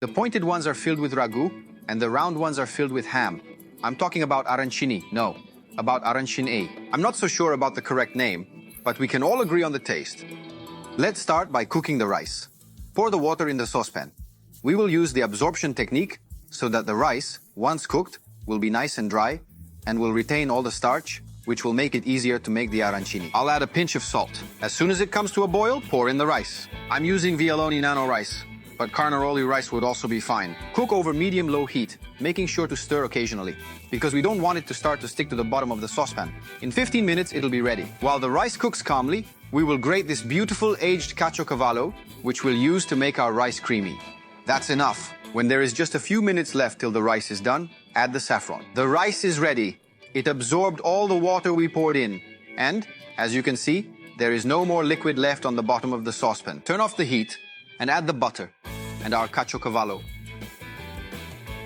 The pointed ones are filled with ragù, and the round ones are filled with ham. I'm talking about arancini, no, about arancini. I'm not so sure about the correct name, but we can all agree on the taste. Let's start by cooking the rice. Pour the water in the saucepan. We will use the absorption technique so that the rice, once cooked, will be nice and dry and will retain all the starch, which will make it easier to make the arancini. I'll add a pinch of salt. As soon as it comes to a boil, pour in the rice. I'm using Vialoni Nano rice, but Carnaroli rice would also be fine. Cook over medium-low heat, making sure to stir occasionally, because we don't want it to start to stick to the bottom of the saucepan. In 15 minutes, it'll be ready. While the rice cooks calmly, we will grate this beautiful aged caciocavallo, which we'll use to make our rice creamy. That's enough. When there is just a few minutes left till the rice is done, add the saffron. The rice is ready. It absorbed all the water we poured in. And, as you can see, there is no more liquid left on the bottom of the saucepan. Turn off the heat and add the butter and our caciocavallo.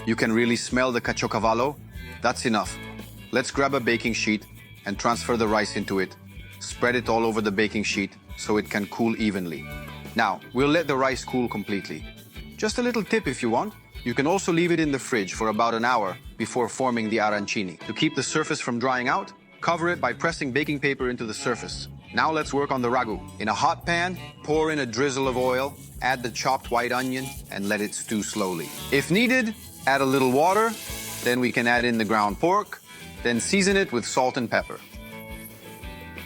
You can really smell the caciocavallo. That's enough. Let's grab a baking sheet and transfer the rice into it. Spread it all over the baking sheet so it can cool evenly. Now, we'll let the rice cool completely. Just a little tip if you want. You can also leave it in the fridge for about an hour before forming the arancini. To keep the surface from drying out, cover it by pressing baking paper into the surface. Now let's work on the ragù. In a hot pan, pour in a drizzle of oil, add the chopped white onion, and let it stew slowly. If needed, add a little water, then we can add in the ground pork, then season it with salt and pepper.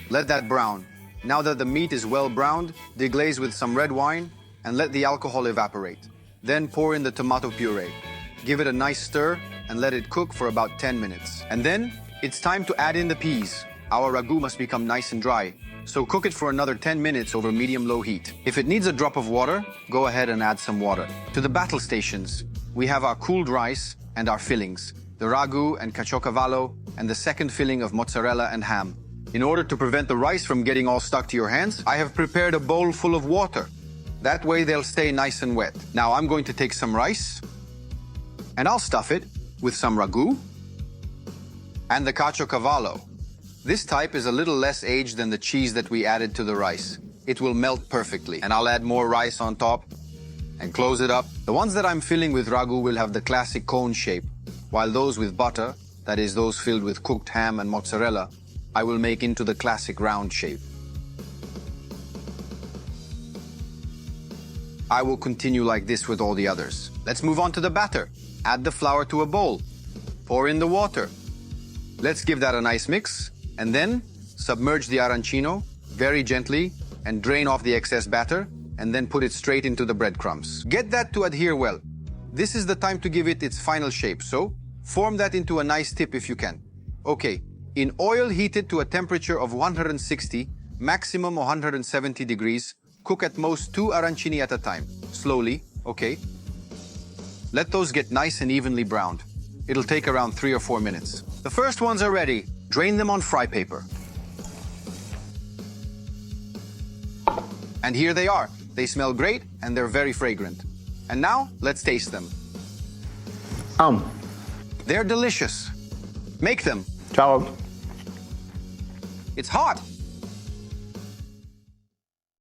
Let that brown. Now that the meat is well browned, deglaze with some red wine and let the alcohol evaporate. Then pour in the tomato puree. Give it a nice stir and let it cook for about 10 minutes. And then it's time to add in the peas. Our ragù must become nice and dry, so cook it for another 10 minutes over medium-low heat. If it needs a drop of water, go ahead and add some water. To the battle stations, we have our cooled rice and our fillings, the ragù and caciocavallo, and the second filling of mozzarella and ham. In order to prevent the rice from getting all stuck to your hands, I have prepared a bowl full of water. That way they'll stay nice and wet. Now I'm going to take some rice, and I'll stuff it with some ragù and the caciocavallo. This type is a little less aged than the cheese that we added to the rice. It will melt perfectly, and I'll add more rice on top and close it up. The ones that I'm filling with ragù will have the classic cone shape, while those with butter, that is those filled with cooked ham and mozzarella, I will make into the classic round shape. I will continue like this with all the others. Let's move on to the batter. Add the flour to a bowl. Pour in the water. Let's give that a nice mix, and then submerge the arancino very gently and drain off the excess batter, and then put it straight into the breadcrumbs. Get that to adhere well. This is the time to give it its final shape, so form that into a nice tip if you can. Okay, in oil heated to a temperature of 160, maximum 170 degrees, cook at most 2 arancini at a time. Slowly, okay? Let those get nice and evenly browned. It'll take around 3 or 4 minutes. The first ones are ready. Drain them on fry paper. And here they are. They smell great and they're very fragrant. And now, let's taste them. They're delicious. Make them. Ciao. It's hot.